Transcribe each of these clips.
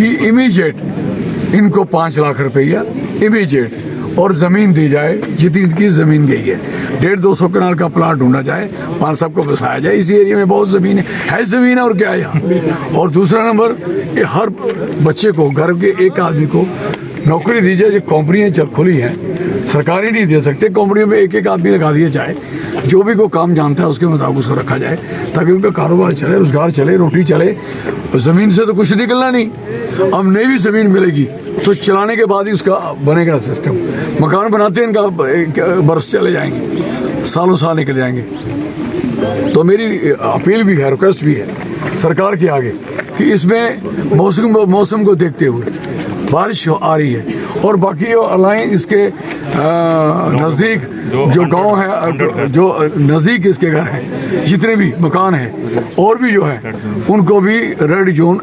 कि इमीडिएट इनको 5 लाख रुपया इमीडिएट और ज़मीन दी जाए, जितनी इनकी ज़मीन गई है 150-200 कनाल का प्लाट ढूंढा जाए, पान साहब को बसाया जाए। इस एरिया में बहुत ज़मीन है ज़मीन है और क्या है यहाँ। और दूसरा नंबर, ये हर बच्चे को, घर के एक आदमी को नौकरी दी जाए। जो कंपनियाँ जब खुली हैं, सरकारी नहीं दे सकते, कंपनियों में एक आदमी लगा दिया जाए, जो भी को काम जानता है उसके मुताबिक उसको रखा जाए, ताकि उनका कारोबार चले, रोजगार चले, रोटी चले। ज़मीन से तो कुछ निकलना नहीं। अब नई भी ज़मीन मिलेगी तो चलाने के बाद ही उसका बनेगा सिस्टम। मकान बनाते हैं, इनका बरस चले जाएंगे, सालों साल निकल जाएंगे। तो मेरी अपील भी है, रिक्वेस्ट भी है सरकार के आगे कि इसमें मौसम को देखते हुए बारिश आ रही है, और बाकी अलाइन इसके नज़दीक जो गांव है, जो नज़दीक इसके घर हैं, जितने भी मकान हैं और भी जो है, उनको भी रेड जोन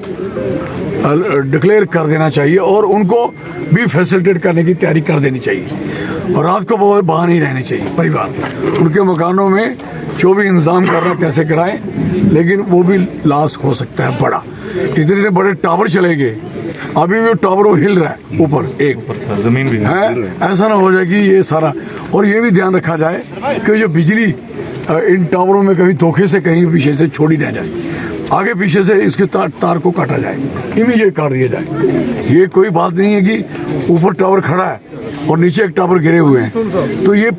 डिक्लेयर कर देना चाहिए और उनको भी फैसिलिटेट करने की तैयारी कर देनी चाहिए। और रात को बहुत बाहर नहीं रहने चाहिए परिवार, उनके मकानों में जो भी इंतज़ाम करना कैसे कराएं, लेकिन वो भी लॉस हो सकता है बड़ा। इतने बड़े टावर चले गए, अभी भी टावर वो हिल रहा है ऊपर, एक जमीन भी है। ऐसा ना हो जाए कि ये सारा, और ये भी ध्यान रखा जाए कि जो बिजली इन टावरों में कभी धोखे से कहीं पीछे से छोड़ी ना जाए, आगे पीछे से इसके तार को काटा जाए, इमीडिएट काट दिया जाए। ये कोई बात नहीं है कि ऊपर टावर खड़ा है और नीचे एक टावर गिरे हुए हैं, तो ये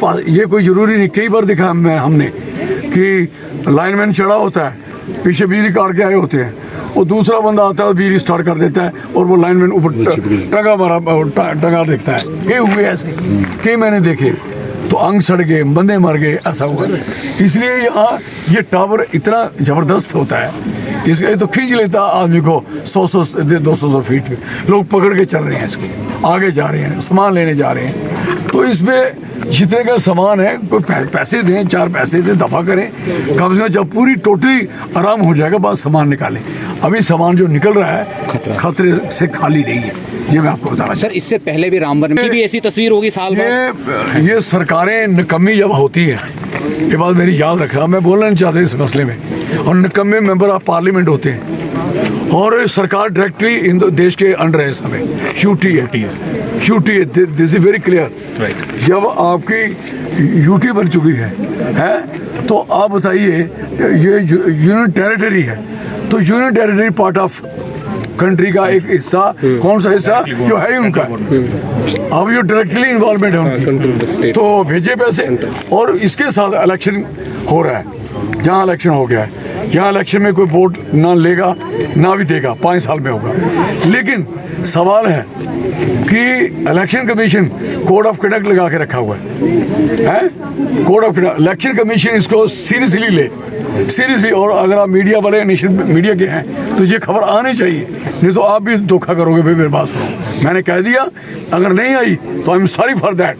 कोई ज़रूरी नहीं। कई बार देखा हमने कि लाइनमैन चढ़ा होता है, पीछे बिजली काट के आए होते हैं, और दूसरा बंदा आता है, बिजली स्टार्ट कर देता है, और वो लाइनमैन ऊपर टंगा देखता है। कई हुए ऐसे, कई मैंने देखे, तो अंग सड़ गए, बंदे मर गए, ऐसा हुआ। इसलिए यहाँ ये टावर इतना ज़बरदस्त होता है, इसका तो खींच लेता आदमी को 100-200 फीट पे। लोग पकड़ के चल रहे हैं इसको, आगे जा रहे हैं, सामान लेने जा रहे हैं। तो इसमें जितने का सामान है, कोई पैसे दें, 4 पैसे दें, दफ़ा करें कम से कम। जब पूरी टोटली आराम हो जाएगा, बाद सामान निकालें। अभी सामान जो निकल रहा है खतरे से खाली नहीं है, ये मैं आपको बताना। सर, इससे पहले भी रामबन की भी ऐसी तस्वीर होगी साल बाद। ये सरकारें निकम्मी जब होती है, ये बात मेरी याद रखना, मैं बोलना नहीं चाहता इस मसले में, और निकम्मे मेंबर ऑफ पार्लियामेंट होते हैं, और सरकार डायरेक्टली इन देश के अंडर है, समय यूटी है, दिस इज वेरी क्लियर। जब आपकी यूटी बन चुकी है, तो आप बताइए, ये यूनियन टेरिटरी है, तो union territory part of country का एक हिस्सा, कौन सा हिस्सा जो है उनका, अब जो डायरेक्टली इन्वॉल्वमेंट है उनकी, तो भेजे पैसे। और इसके साथ इलेक्शन हो रहा है, जहाँ इलेक्शन हो गया है, यहाँ इलेक्शन में कोई वोट ना लेगा ना भी देगा, 5 साल में होगा। लेकिन सवाल है कि election commission code of conduct लगा के रखा हुआ है, code of conduct. Election commission इसको सीरियसली ले, सीरियसली। और अगर आप मीडिया वाले, नेशनल मीडिया के हैं, तो ये खबर आनी चाहिए, नहीं तो आप भी धोखा करोगे। भाई मेरे पास सुनो, मैंने कह दिया, अगर नहीं आई तो I am sorry for that.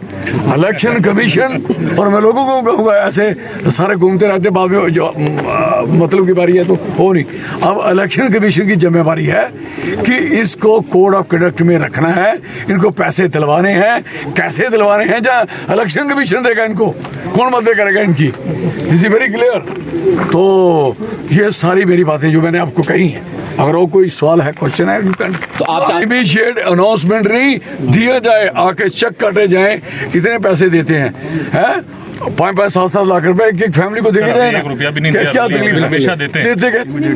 Election commission, और मैं लोगों को कहूँगा, ऐसे सारे घूमते रहते, बाद में जो मतलब की बारी है तो हो नहीं। अब इलेक्शन कमीशन की जिम्मेवारी है कि इसको कोड ऑफ कंडक्ट में रखना है, इनको पैसे दिलवाने हैं, कैसे दिलवाने हैं, जहाँ इलेक्शन कमीशन देगा इनको, कौन मदद करेगा इनकी, दिस इज वेरी क्लियर। तो ये सारी मेरी बातें जो मैंने आपको कही हैं, अगर वो कोई सवाल है, क्वेश्चन है, तो आप इमीडिएट अनाउंसमेंट नहीं दिया जाए, आके चेक काटे जाए, इतने पैसे देते हैं 5-7 लाख रुपए एक फैमिली को देके जाए ना, क्या तकलीफ है? हमेशा देते हैं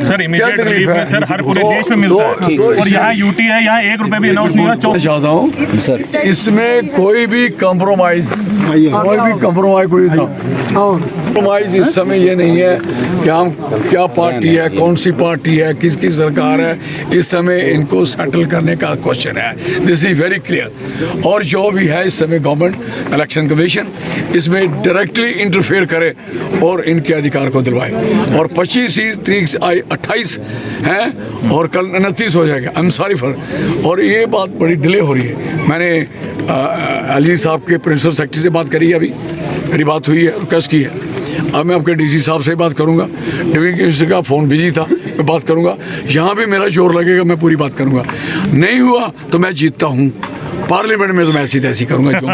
सर, इमीडिएट रिलीफ में सर हर पूरे देश में मिलता है, और यहाँ यूटी है, यहाँ 1 रुपए भी अनाउंस नहीं हुआ। चाहता हूँ सर, इसमें कोई भी कंप्रोमाइज इस समय ये नहीं है कि हम क्या पार्टी है, कौन सी पार्टी है, किसकी सरकार है। इस समय इनको सेटल करने का क्वेश्चन है, दिस इज वेरी क्लियर। और जो भी है इस समय गवर्नमेंट, इलेक्शन कमीशन इसमें डायरेक्टली इंटरफेयर करे और इनके अधिकार को दिलवाए। और 25 तारीख से 28 हैं, और कल 29 हो जाएगा। आई एम सॉरी फॉर, और ये बात बड़ी डिले हो रही है। मैंने एलजी साहब के प्रिंसिपल सेक्रेटरी से बात करी है, अभी मेरी बात हुई है, रिक्वेस्ट की है। अब मैं आपके डीसी साहब से बात करूंगा, डिवीजन कमिश्नर का फ़ोन बिजी था, मैं बात करूंगा। यहाँ भी मेरा जोर लगेगा, मैं पूरी बात करूंगा। नहीं हुआ तो मैं जीतता हूँ, पार्लियामेंट में तो मैं ऐसी तैसी करूंगा जो